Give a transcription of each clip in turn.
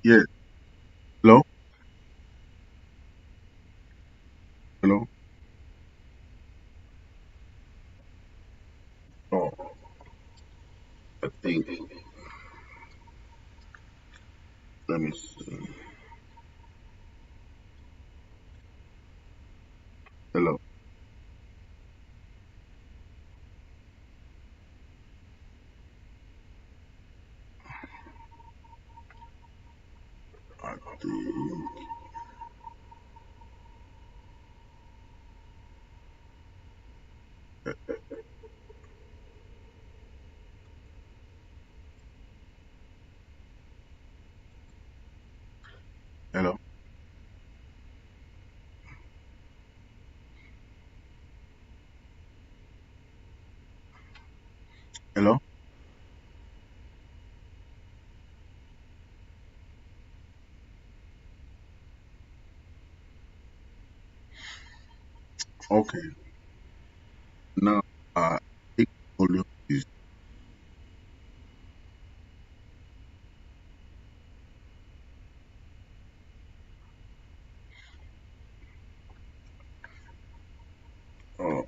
Yes. Hello? Hello? Oh, I think. Let me see. Hello? I think. Hello? Hello? Okay. Now, I think volume is. Oh,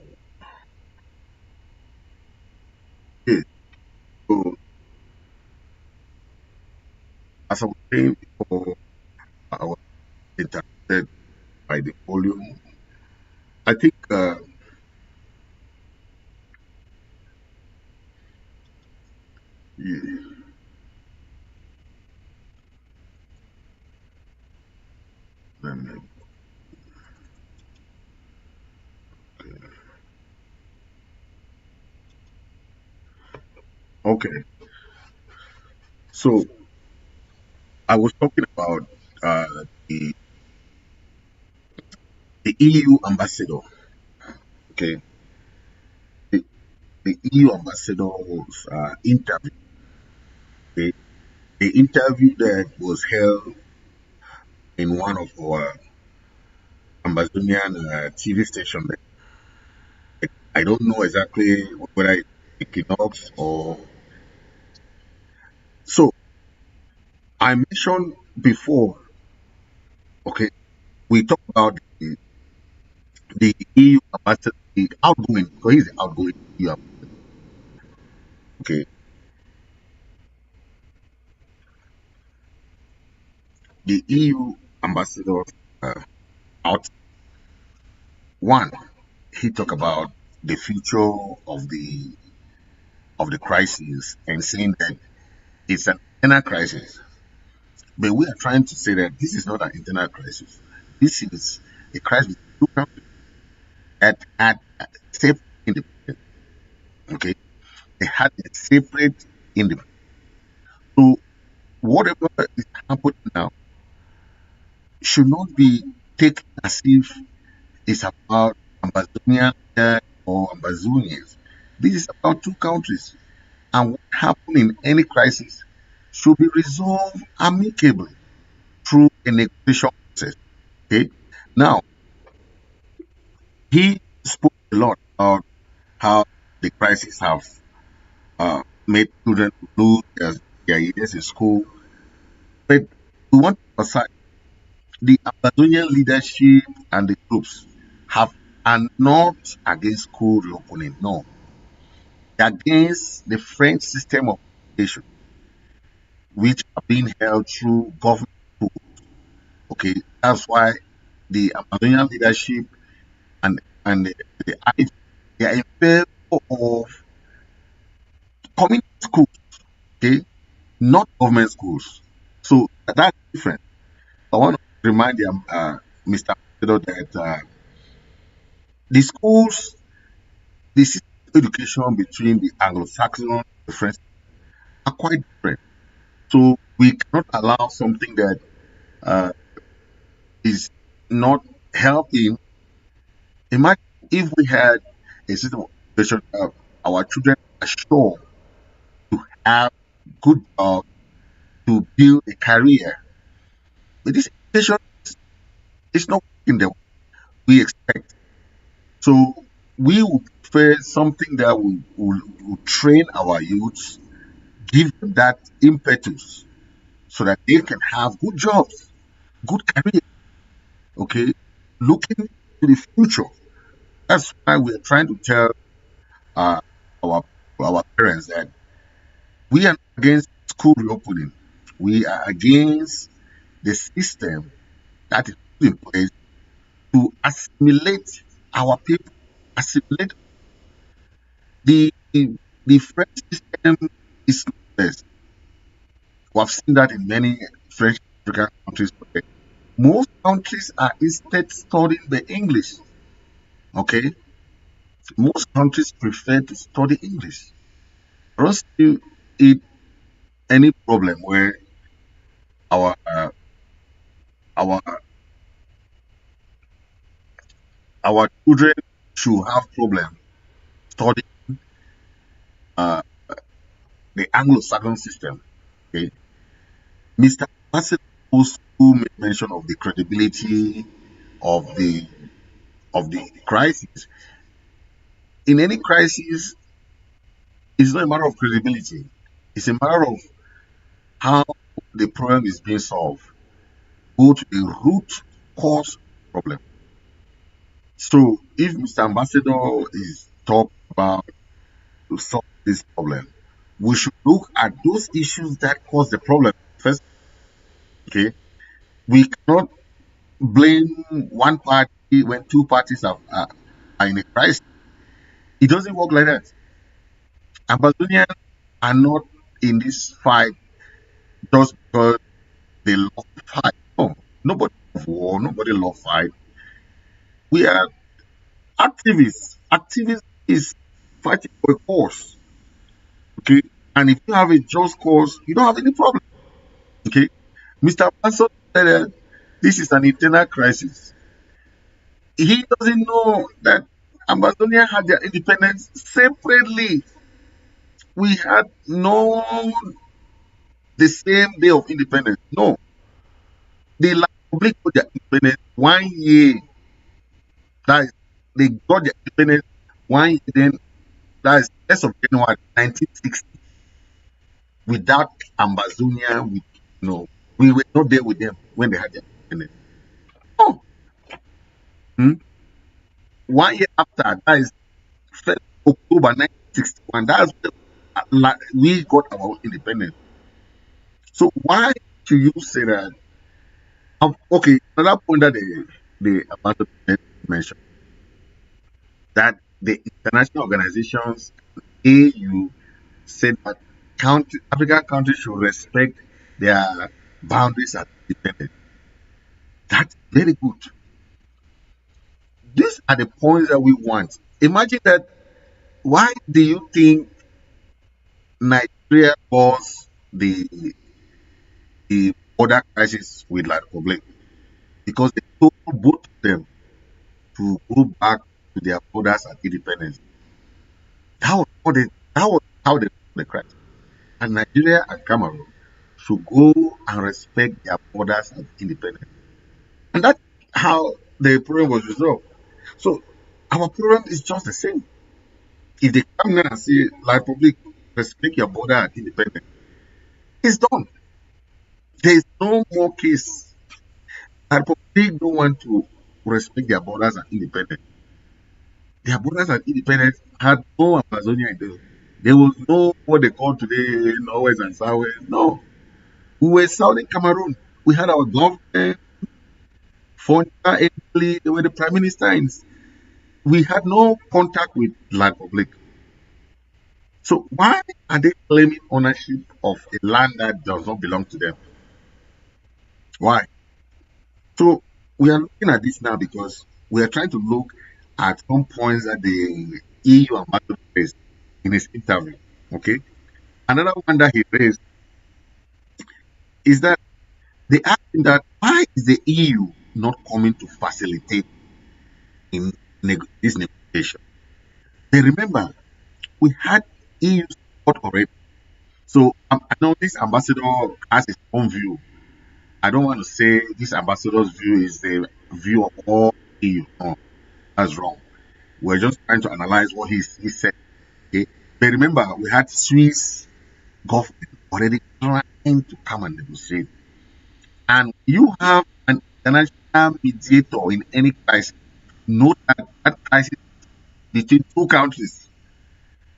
okay. So, as I was saying before, I was interrupted by the volume. I think, yeah, let me- okay. So, I was talking about the EU ambassador. Okay. The, the EU ambassador's interview. Okay? The interview that was held in one of our Amazonian TV station. I don't know exactly whether it's Equinox or so. I mentioned before. Okay, we talked about the EU ambassador, the outgoing. So he's the outgoing EU. Okay, the EU ambassador uh, out one. He talked about the future of the crisis and saying that it's an internal crisis. But we are trying to say that this is not an internal crisis. This is a crisis between two countries that had separate independence. Okay, they had a separate independence. So whatever is happening now should not be taken as if it's about Amazonian or Amazonians. This is about two countries, and what happens in any crisis should be resolved amicably through a negotiation process. Okay, now he spoke a lot about how the crisis have made children lose their years in school. But we want to emphasize the Amazonian leadership and the groups have are not against school reopening. No, they're against the French system of education, which are being held through government schools. Okay, that's why the Amazonian leadership and the IG, they are in favor of community schools. Okay, not government schools. So that's different. I want to remind them, Mr. Ambassador, that the schools, the system of education between the Anglo-Saxon and the French are quite different. So we cannot allow something that uh, is not helping. Imagine if we had a system of education that our children are sure to have good job, to build a career. But this education is not working the way we expect. So we would prefer something that will train our youths, give them that impetus so that they can have good jobs, good career. Okay, looking to the future. That's why we're trying to tell uh, our our parents that we are not against school reopening. We are against the system that is put in place to assimilate our people, assimilate the French system is less. We have seen that in many French African countries today. Most countries are instead studying the English. Okay, most countries prefer to study English. I don't see it any problem where our our our children should have problem studying uh, the Anglo-Saxon system. Okay, Mr. Ambassador also made mention of the credibility of the crisis. In any crisis, it's not a matter of credibility. It's a matter of how the problem is being solved. Go to the root cause problem. So if Mr. Ambassador is talking about to solve this problem, we should look at those issues that cause the problem first. Okay, we cannot blame one party when two parties are in a crisis. It doesn't work like that. Ambazonians are not in this fight just because they love to fight. No, nobody love war, nobody love fight. We are activists. Activism is fighting for a cause. Okay. And if you have a just cause, you don't have any problem. Okay. Mr. Manson said that this is an internal crisis. He doesn't know that Amazonia had their independence separately. We had no the same day of independence. No, the La Republic got their independence 1 year. That is, they got their independence 1 year. Then that is 1st of January 1960. Without Ambazonia, we were not there with them when they had their independence. No, hmm? 1 year after, that is 1st October 1961. That's when we got our independence. So why do you say that? Okay, another point that the ambassador mentioned that the international organizations, AU, said that African countries should respect their boundaries as independent. That's very good. These are the points that we want. Imagine that. Why do you think Nigeria caused the border crisis with La Republic? Because they told both of them to go back to their borders at independence. That was how they the crisis. And Nigeria and Cameroon should go and respect their borders at independence. And that's how the problem was resolved. So our problem is just the same. If they come in and say, La Republic, respect your border at independence, it's done. There is no more case. La Republic don't want to respect their borders at independence. Their borders at independence had no Amazonia in them. There was no what they call today Norwest and Southwest. No. We were Southern Cameroon. We had our government, Fonta, Italy, they were the prime ministers. We had no contact with La Republic. So why are they claiming ownership of a land that does not belong to them? Why? So we are looking at this now because we are trying to look at some points that the EU ambassador raised in his interview. Okay. Another one that he raised is that they asked him that why is the EU not coming to facilitate in this negotiation? They remember we had EU support already. So I know this ambassador has his own view. I don't want to say this ambassador's view is the view of all EU. No, that's wrong. We're just trying to analyze what he said. Okay? But remember, we had Swiss government already trying time to come and negotiate. And you have an international mediator in any crisis. Note that that crisis between two countries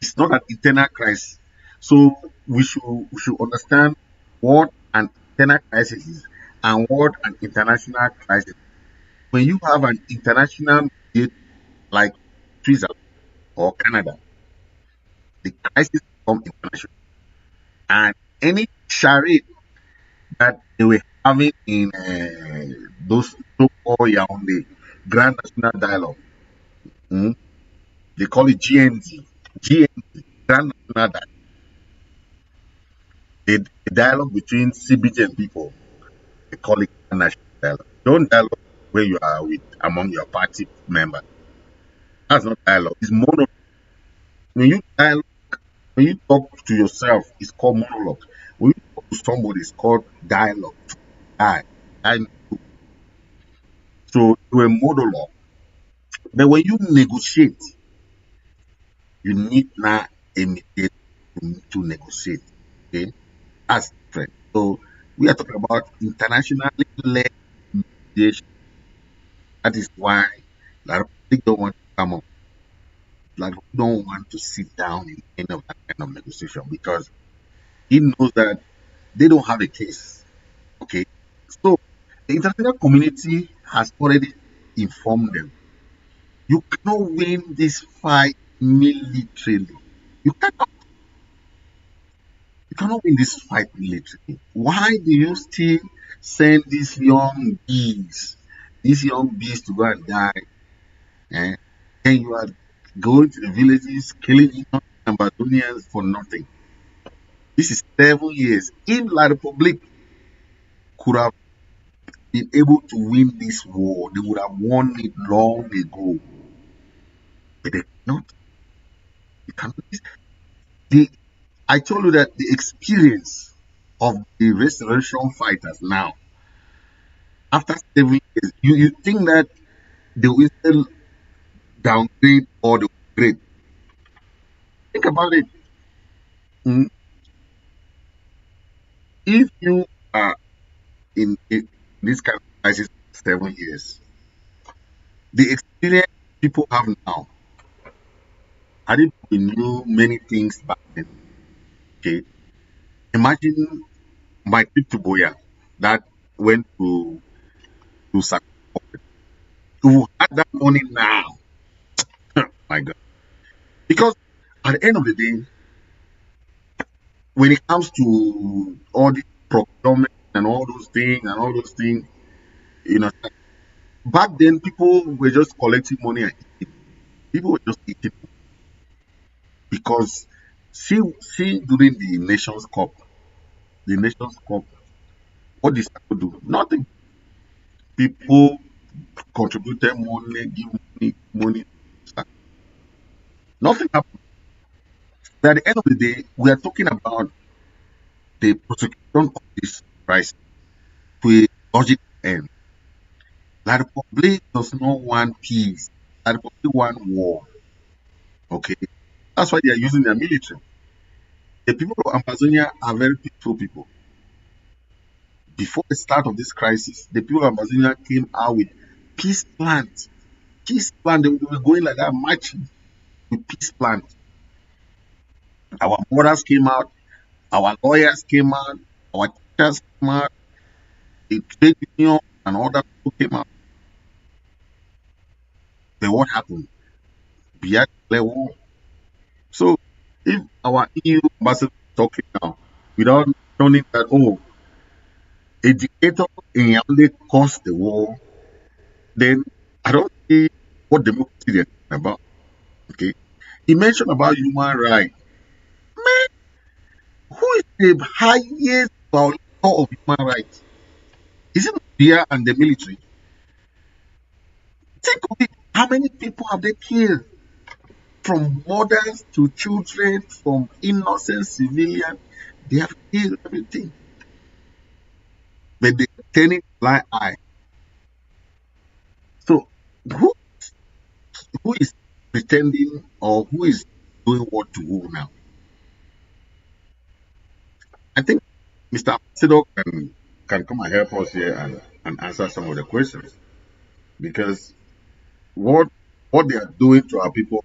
is not an internal crisis. So we should understand what an internal crisis is and what an international crisis. When you have an international mediator like Switzerland or Canada, the crisis become international. And any charade that they were having in those so-called Yaoundé Grand National Dialogue, mm, they call it GND, GND, Grand National Dialogue, the dialogue between CBG and people, they call it Grand National Dialogue. Don't dialogue where you are with among your party members. That's not dialogue. It's monologue. When you dialogue, when you talk to yourself, it's called monologue. When you talk to somebody, it's called dialogue. I, I. So you a monologue. But when you negotiate, you need now a mediator to negotiate. Okay, that's different. So we are talking about internationally led mediation. That is why like we don't want to come up, like we don't want to sit down in any of that kind of negotiation because he knows that they don't have a case. Okay, so the international community has already informed them. You cannot win this fight militarily. You cannot You cannot win this fight militarily. Why do you still send these young bees to go and die? Eh? And you are going to the villages, killing innocent Ambazonians for nothing. This is 7 years. If La Republic could have been able to win this war, they would have won it long ago. But they cannot. They cannot. The, I told you that the experience of the restoration fighters now, after 7 years, you think that they will still downgrade or they will upgrade. Think about it. Mm, If you are in this kind of crisis for 7 years, the experience people have now, I didn't knew many things back then. Okay. Imagine my trip to Boya that went to Sak. Who had that money now? My God. Because at the end of the day, when it comes to all the procurement and all those things, you know, back then people were just collecting money and eating. People were just eating because see during the Nations Cup, what did Sako do? Nothing. People contributed money, give money. Nothing happened. But at the end of the day, we are talking about the prosecution of this crisis to a logical end. La Republic does not want peace. La Republic want war. Okay. That's why they are using their military. The people of Amazonia are very peaceful people. Before the start of this crisis, the people of Amazonia came out with peace plans. Peace plan. They were going like that, marching with peace plans. Our mothers came out, our lawyers came out, our teachers came out, the trade union and other people came out. But what happened? Biya declared war. So if our EU ambassador is talking now without mentioning that, oh, a dictator in Yaoundé caused the war, then I don't see what democracy they're talking about. Okay. He mentioned about human rights. Man, who is the highest violator of human rights? Is it Nigeria and the military? Think of it. How many people have they killed? From mothers to children, from innocent civilians, they have killed everything. But they are turning a blind eye. So who who is pretending or who is doing what to who now? I think Mr. Ambassador can come and help us here and answer some of the questions because what what they are doing to our people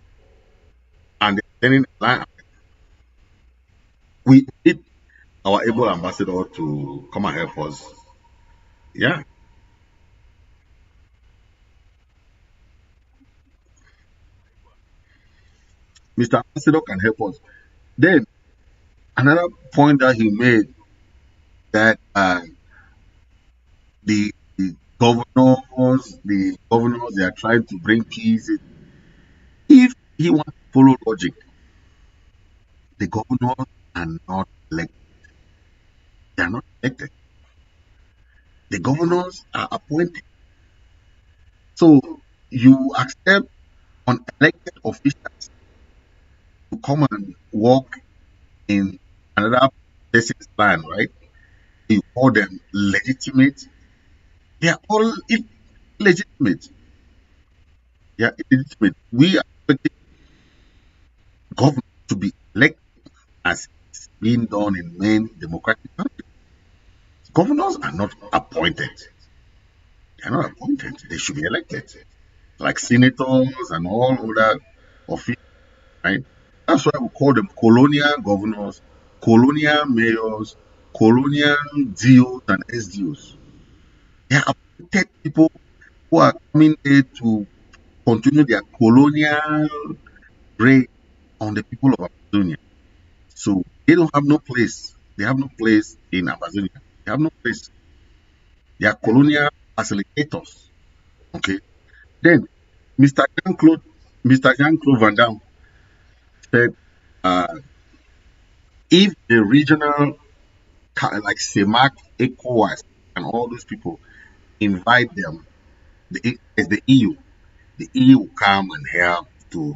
and they're sending a line, we need our able ambassador to come and help us. Yeah, Mr. Ambassador can help us. Then another point that he made that the governors, they are trying to bring peace. If he wants to follow logic, the governors are not elected. They are not elected. The governors are appointed. So you accept unelected officials to come and work in another person's land, right? You call them legitimate. They are all illegitimate. They are illegitimate. We are expecting government to be elected as it's being done in many democratic countries. Governors are not appointed. They are not appointed. They should be elected, like senators and all other officials, right? That's why we call them colonial governors, colonial mayors, colonial DOs and SDOs. They are appointed people who are coming there to continue their colonial reign on the people of Amazonia. So they don't have no place. They have no place in Amazonia. They have no place. They are colonial facilitators. Okay. Then Mr. Jean-Claude, Mr. Jean-Claude Van Damme said, uh, if the regional like CEMAC, ECOWAS, and all those people invite them, as the EU, the EU will come and help to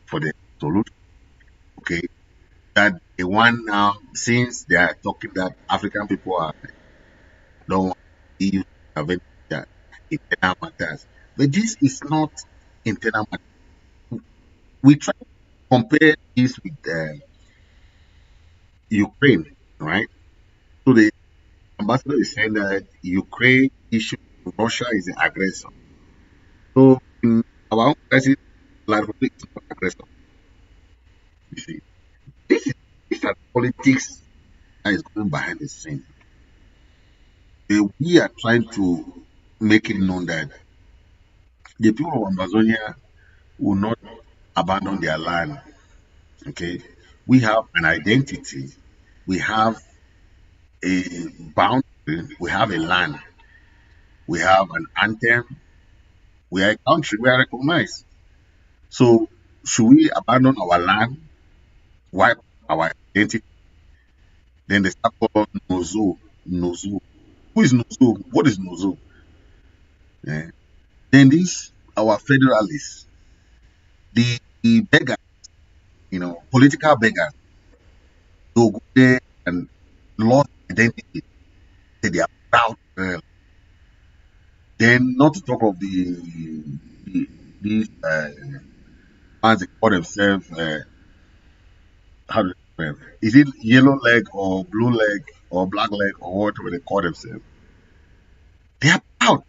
for the solution. Okay, that the one now, since they are talking that African people are don't want EU to intervene in their internal matters, but this is not internal matters. We try to compare this with Ukraine, right? So the ambassador is saying that Ukraine issue Russia is the aggressor. So in our own crisis, Vladimir is not aggressor. You see, this is these are politics that is going behind the scene. We are trying to make it known that the people of Amazonia will not abandon their land. Okay, we have an identity, we have a boundary, we have a land, we have an anthem, we are a country, we are recognized. So should we abandon our land, wipe our identity? Then they start calling Nozo, Nozo. Who is Nozo? What is Nozo? Eh, then this our federalists, the beggars, political beggars, they'll go there and lost identity. Say they are proud. Then not to talk of the these ones they call themselves how do they call them? Is it yellow leg or blue leg or black leg or whatever they call themselves? They are proud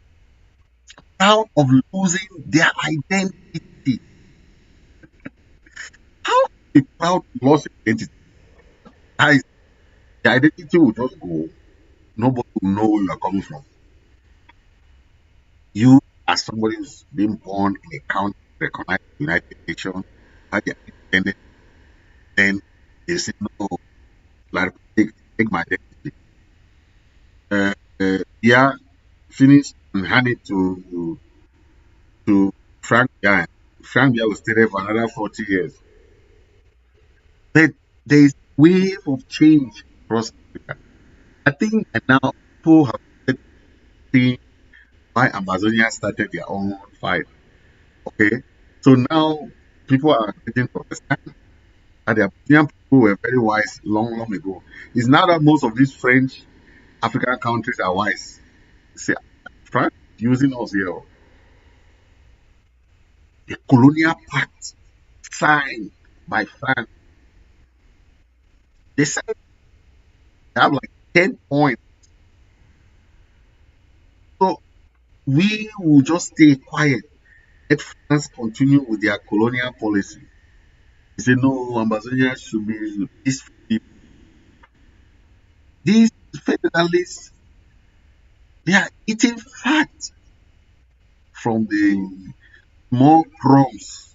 of losing their identity. How a proud lost identity? Guys, the identity will just go. Nobody will know where you are coming from. You, as somebody who's been born in a country recognized by the United Nations, had their independence, then they say, no, like, take my identity. Yeah, finish and hand it to Frank Bian. Frank Bian will stay there for another 40 years. But there is wave of change across Africa. I think that now people have started seeing why Amazonia started their own fight. Okay, so now people are getting to understand that the Amazonian people were very wise long, long ago. It's now that most of these French African countries are wise. See, France is using us here. The colonial pact signed by France. They said they have like 10 points. So we will just stay quiet. Let France continue with their colonial policy. They say no, ambassadors should be peaceful people. These federalists, they are eating fat from the small crumbs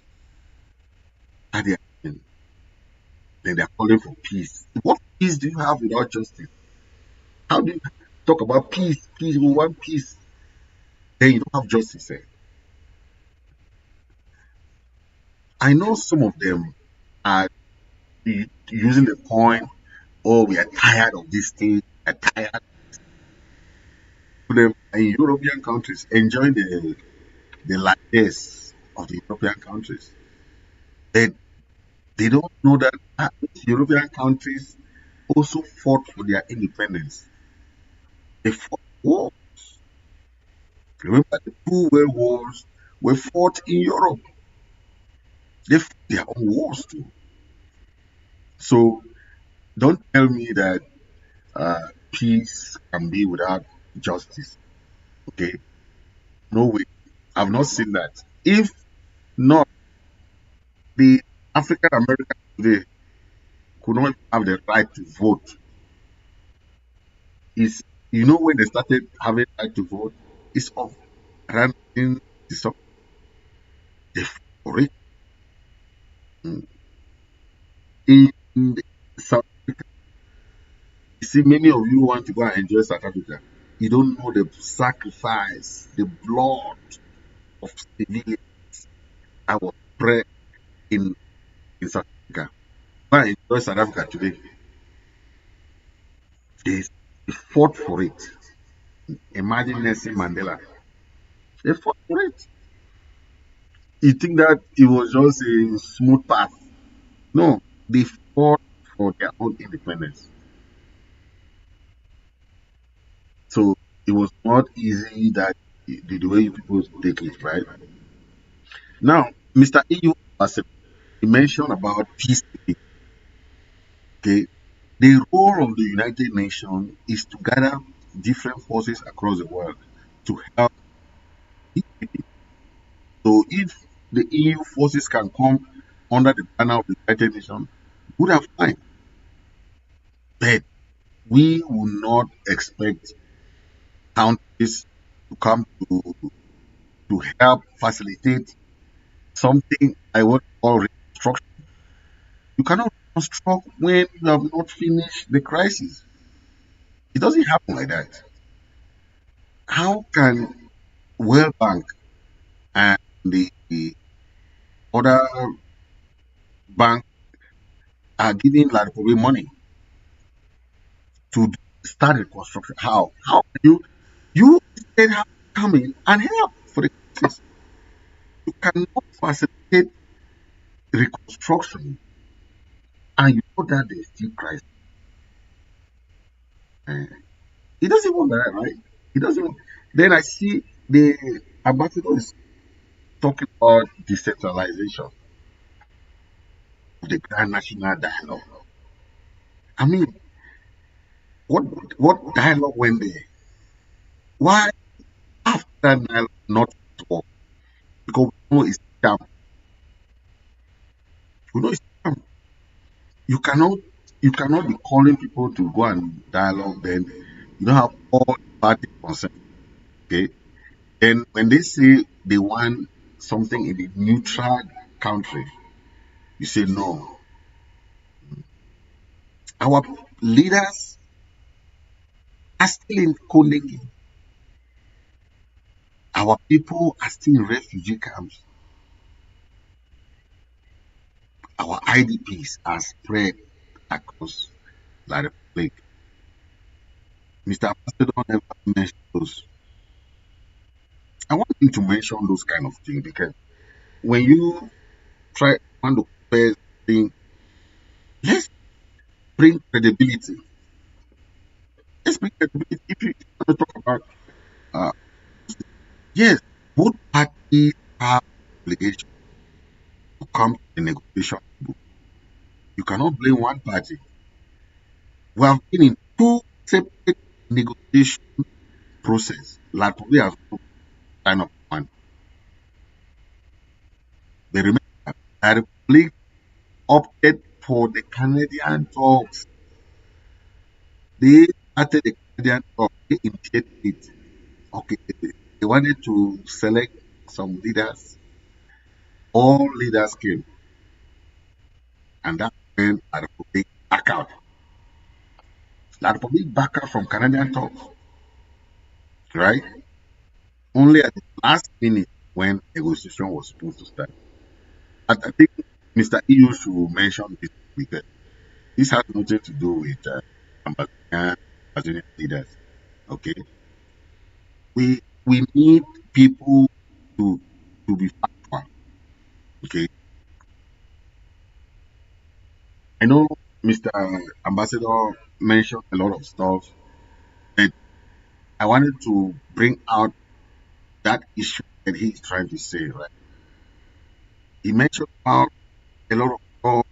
that they are eating. Then they are calling for peace. What peace do you have without justice? How do you talk about peace? Peace, we want peace. Then you don't have justice. I know some of them are using the point, oh, we are tired of this thing, we are tired of them in European countries enjoying the largesse of the European countries. They, they don't know that European countries also fought for their independence. They fought war. Remember the two world wars were fought in Europe. They fought their own wars too. So don't tell me that peace can be without justice. Okay, no way. I've not seen that. If not, the African Americans today could not have the right to vote. Is when they started having right to vote, it's of around 1960 they fought for it. Mm. In South Africa, you see, many of you want to go and enjoy South Africa. You don't know the sacrifice, the blood of civilians that was spread in, in South Africa. Go and enjoy South Africa today. They fought for it. Imagine Nelson Mandela. They fought for it. You think that it was just a smooth path? No, they fought for their own independence. So it was not easy that the way you people take it, right? Now, Mr. EU Ambassador, he mentioned about peacekeeping. Okay, the role of the United Nations is to gather different forces across the world to help peacekeeping. So if the EU forces can come under the banner of the United Nations, good and fine. But we will not expect countries to come to help facilitate something I would call reconstruction. You cannot reconstruct when you have not finished the crisis. It doesn't happen like that. How can World Bank and the other bank are giving like money to start reconstruction? How? How can you instead have to come in and help for the crisis? You cannot facilitate reconstruction and you know that there's still crisis. Eh, it doesn't want that, right? It doesn't want. Then I see the ambassador is talking about decentralization of the grand national dialogue. I mean, what what dialogue went there? Why after that dialogue not talk? Because we know it's scam. We know it's scam. You cannot be calling people to go and dialogue. Then you don't have all the party consent. Okay. Then when they say they want something in the neutral country, you say no. Our leaders are still in Kolegi. Our people are still in refugee camps. Our IDPs are spread across the Republic. Mr. Ambassador never mentioned those. I want him to mention those kind of things because when you try want to compare thing, let's bring credibility. Let's bring credibility. If you want to talk about uh, yes, both parties have obligation to come to the negotiation table. You cannot blame one party. We have been in two separate negotiation process. La Republic has no kind of one. They remember La Republic opted for the Canadian talks. They started the Canadian talks. They initiated it. Okay, they wanted to select some leaders. All leaders came, and that's when La Republic back out. La Republic back out from Canadian talks, right? Only at the last minute when negotiation was supposed to start. I think Mr. EU should mention this because this has nothing to do with Amazonian leaders. Okay, we need people to be factual. Okay, I know Mr. Ambassador mentioned a lot of stuff, but I wanted to bring out that issue that he's trying to say. Right, he mentioned about a lot of stuff.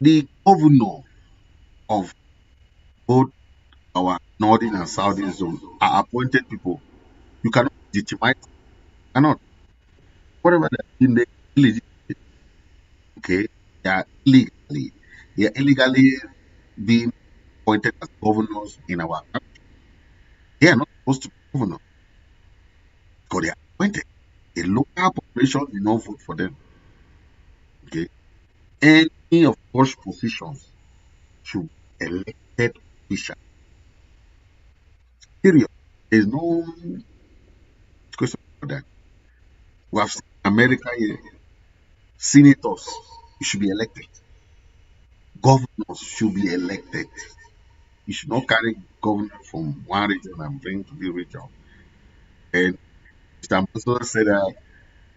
The governor of both our northern and southern zone are appointed people. You cannot legitimize, cannot. Whatever they're doing, they illegitimate, okay? They are illegally being appointed as governors in our country. They are not supposed to be governors because they are appointed. The local population did not vote for them. Okay. Any of those positions should be elected official. Period. There's no question about that. We have seen America here. Senators should be elected. Governors should be elected. You should not carry governor from one region and bring to the region. And Mr. Ambassador said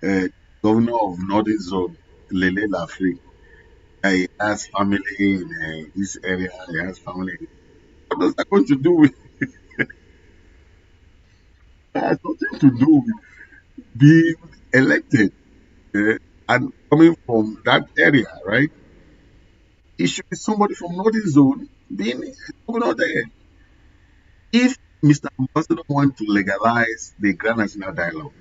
that governor of Northern Zone, Lele Lafri, he has family in this area, he has family. What does that going to do with that? Has nothing to do with being elected and coming from that area, right? It should be somebody from Northern Zone being governor there. If Mr. Ambassador want to legalize the Grand National Dialogue,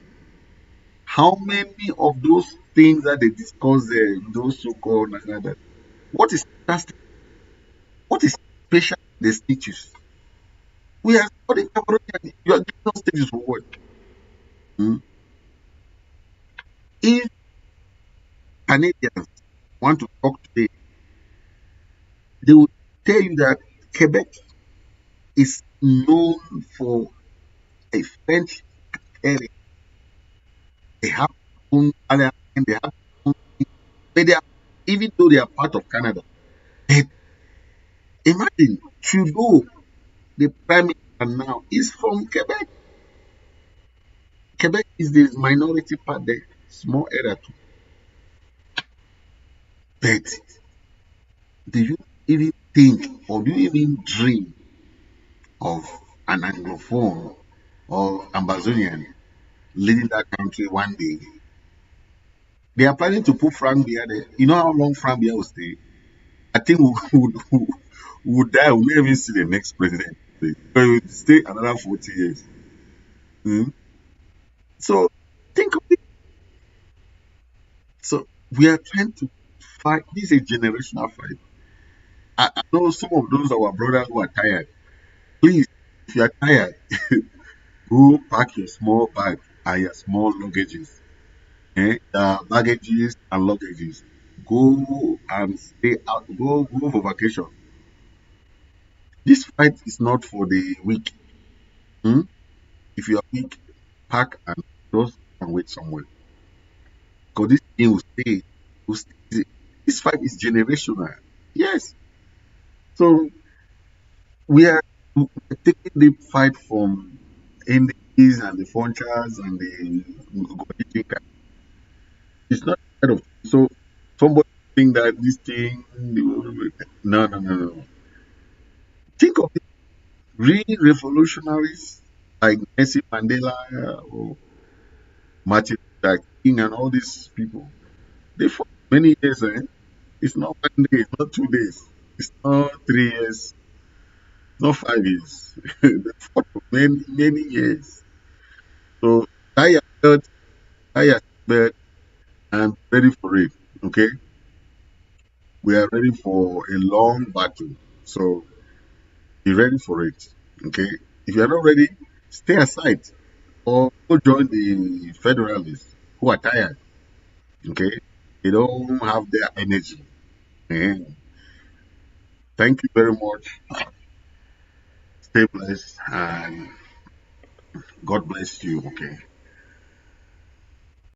how many of those things that they discuss there, those so-called national dialogue, what is that? What is special in the status? We are studying Cameroonian. You are giving us status for what? Hmm? If Canadians want to talk today, they will tell you that Quebec is known for a French area. They have their own parliament, they have their own thing, but they are, even though they are part of Canada. But imagine Trudeau, the prime minister now, is from Quebec. Quebec is the minority part there, small area too. But do you even think or do you even dream of an Anglophone or Amazonian leading that country one day? They are planning to put Frank Biya there. You know how long Frank Biya will stay? I think we would die. We'll never even see the next president. But we will stay another 40 years. Hmm? So think of it. So we are trying to fight. This is a generational fight. I know some of those our brothers who are tired. Please, if you are tired, go pack your small bag and your small luggages. Baggages and luggages. Go and stay out. Go for vacation. This fight is not for the weak. Hmm? If you are weak, pack and just and wait somewhere. Because this thing will stay. Will stay. This fight is generational. Yes. So we are taking the fight from Indies and the Funchas and the Gojika. It's not kind of so somebody think that this thing no no no no. Think of it, real revolutionaries like Nelson Mandela or Martin Luther King and all these people. They fought many years, eh? It's not one day, it's not 2 days, it's not 3 years. not 5 years. They fought for many, many years. So tie your belt, tie your belt, and ready for it. Okay, we are ready for a long battle. So be ready for it. Okay, if you are not ready, stay aside or go join the federalists who are tired. Okay, they don't have their energy. Eh, thank you very much. Stay blessed and God bless you. Okay.